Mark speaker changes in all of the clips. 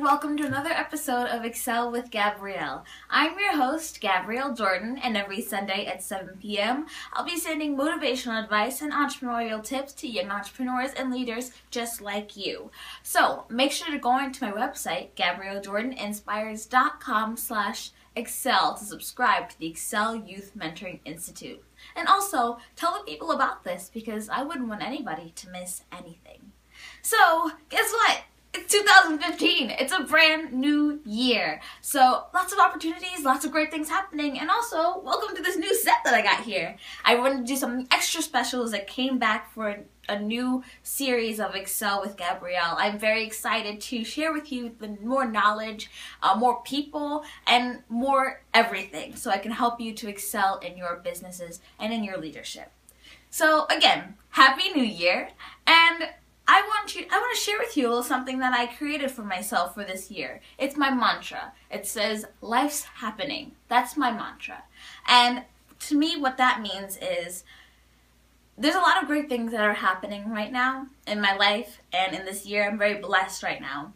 Speaker 1: Welcome to another episode of Excel with Gabrielle. I'm your host, Gabrielle Jordan, and every Sunday at 7 p.m. I'll be sending motivational advice and entrepreneurial tips to young entrepreneurs and leaders just like you. So make sure to go into my website, GabrielleJordanInspires.com/Excel to subscribe to the Excel Youth Mentoring Institute. And also, tell the people about this because I wouldn't want anybody to miss anything. So, guess what? It's 2015. It's a brand new year. So lots of opportunities, lots of great things happening, and also welcome to this new set that I got here. I wanted to do something extra special as I came back for a new series of Excel with Gabrielle. I'm very excited to share with you the more knowledge, more people, and more everything so I can help you to excel in your businesses and in your leadership. So again, Happy New Year, and I want to share with you a little something that I created for myself for this year. It's my mantra. It says, life's happening. That's my mantra. And to me, what that means is there's a lot of great things that are happening right now in my life and in this year. I'm very blessed right now.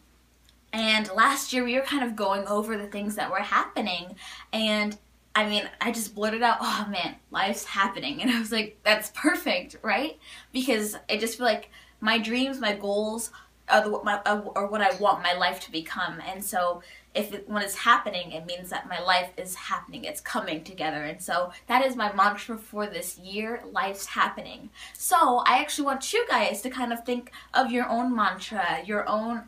Speaker 1: And last year, we were kind of going over the things that were happening, and I just blurted out, oh man, life's happening. And I was like, that's perfect, right? Because I just feel like my dreams, my goals are what I want my life to become. And so when it's happening, it means that my life is happening. It's coming together. And so that is my mantra for this year, life's happening. So I actually want you guys to kind of think of your own mantra, your own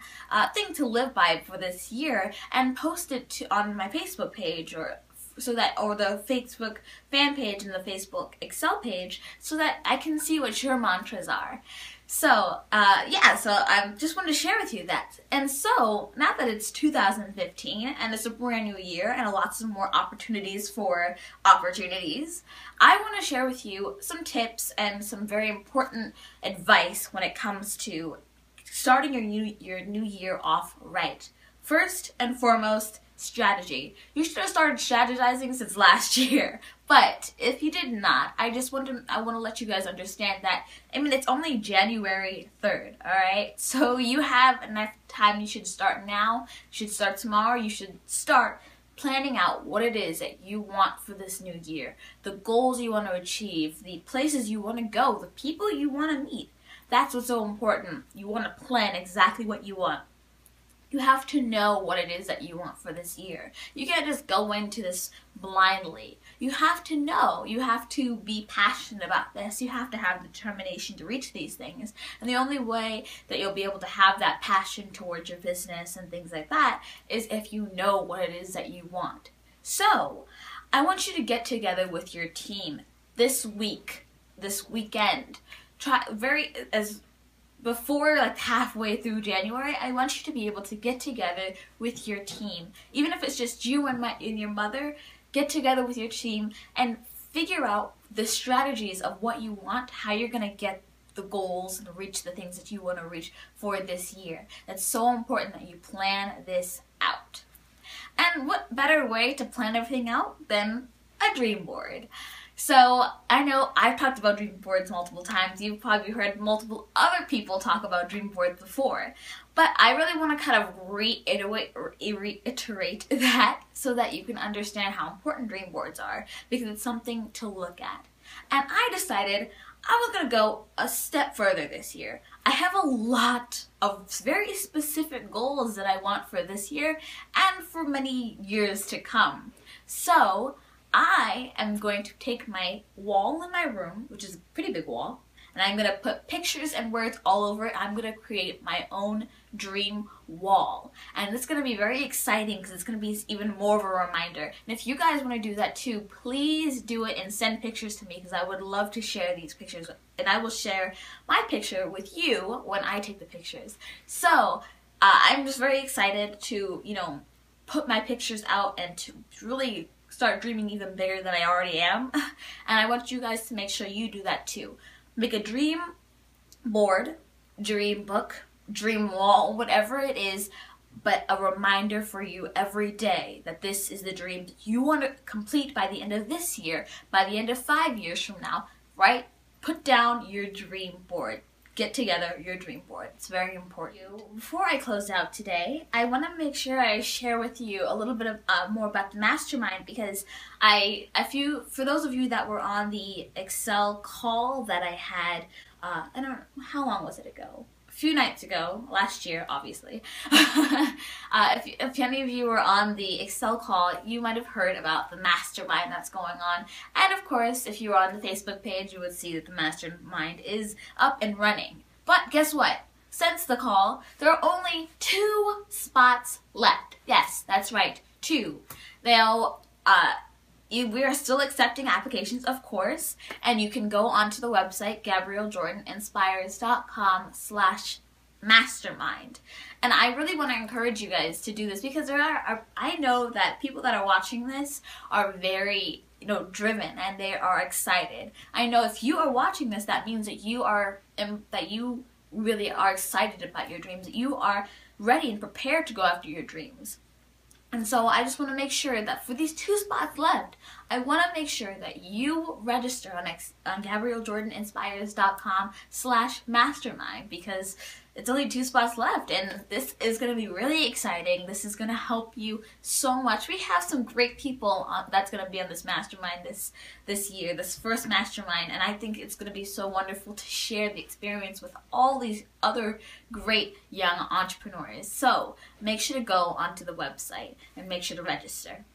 Speaker 1: thing to live by for this year, and post it on my Facebook page or the Facebook fan page and the Facebook Excel page so that I can see what your mantras are. So, so I just wanted to share with you that. And so, now that it's 2015 and it's a brand new year and lots of more opportunities for opportunities, I want to share with you some tips and some very important advice when it comes to starting your new year off right. First and foremost, strategy. You should have started strategizing since last year, but if you did not, I want to let you guys understand that, it's only January 3rd, alright? So you have enough time. You should start now. You should start tomorrow. You should start planning out what it is that you want for this new year, the goals you want to achieve, the places you want to go, the people you want to meet. That's what's so important. You want to plan exactly what you want. You have to know what it is that you want for this year. You can't just go into this blindly. You have to know. You have to be passionate about this. You have to have determination to reach these things. And the only way that you'll be able to have that passion towards your business and things like that is if you know what it is that you want. So, I want you to get together with your team this weekend. Before halfway through January, I want you to be able to get together with your team. Even if it's just you and your mother, get together with your team and figure out the strategies of what you want, how you're going to get the goals and reach the things that you want to reach for this year. It's so important that you plan this out. And what better way to plan everything out than a dream board? So, I know I've talked about dream boards multiple times. You've probably heard multiple other people talk about dream boards before. But I really want to kind of reiterate that so that you can understand how important dream boards are, because it's something to look at. And I decided I was going to go a step further this year. I have a lot of very specific goals that I want for this year and for many years to come. So, I am going to take my wall in my room, which is a pretty big wall, and I'm going to put pictures and words all over it. I'm going to create my own dream wall. And it's going to be very exciting because it's going to be even more of a reminder. And if you guys want to do that too, please do it and send pictures to me because I would love to share these pictures. And I will share my picture with you when I take the pictures. So, I'm just very excited to, put my pictures out and to really start dreaming even bigger than I already am. And I want you guys to make sure you do that too. Make a dream board, dream book, dream wall, whatever it is, but a reminder for you every day that this is the dream that you want to complete by the end of this year, by the end of 5 years from now, right? Put down your dream board. Get together your dream board. It's very important. Before I close out today, I want to make sure I share with you a little bit of more about the mastermind, because for those of you that were on the Excel call that I had, I don't know, how long was it ago? A few nights ago, last year, obviously. If any of you were on the Excel call, you might have heard about the mastermind that's going on. And of course, if you were on the Facebook page, you would see that the mastermind is up and running. But guess what? Since the call, there are only 2 spots left. Yes, that's right, 2. We are still accepting applications, of course, and you can go onto the website, GabrielleJordanInspires.com/mastermind. And I really want to encourage you guys to do this, because I know that people that are watching this are very, driven, and they are excited. I know if you are watching this, that means that you really are excited about your dreams, that you are ready and prepared to go after your dreams. And so I just want to make sure that for these 2 spots left, I want to make sure that you register on GabrielleJordanInspires.com/mastermind, because it's only 2 spots left, and this is going to be really exciting. This is going to help you so much. We have some great people that's going to be on this mastermind this year, this first mastermind, and I think it's going to be so wonderful to share the experience with all these other great young entrepreneurs. So make sure to go onto the website and make sure to register.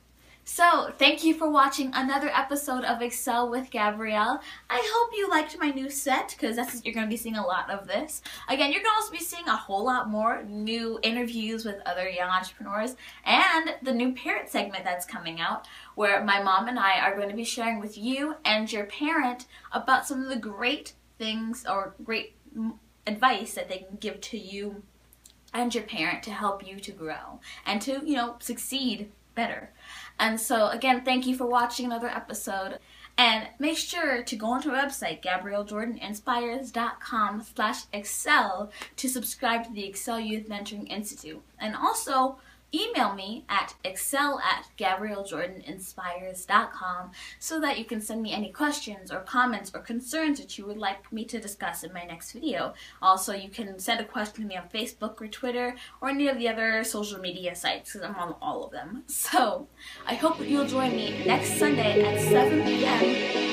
Speaker 1: So, thank you for watching another episode of Excel with Gabrielle. I hope you liked my new set, because you're going to be seeing a lot of this. Again, you're going to also be seeing a whole lot more new interviews with other young entrepreneurs, and the new parent segment that's coming out, where my mom and I are going to be sharing with you and your parent about some of the great things or great advice that they can give to you and your parent to help you to grow and to, succeed better. And so again, thank you for watching another episode, and make sure to go onto our website, GabrielleJordanInspires.com/Excel, to subscribe to the Excel Youth Mentoring Institute, and also email me at excel@GabrielleJordanInspires.com so that you can send me any questions or comments or concerns that you would like me to discuss in my next video. Also, you can send a question to me on Facebook or Twitter or any of the other social media sites, because I'm on all of them. So, I hope that you'll join me next Sunday at 7 p.m.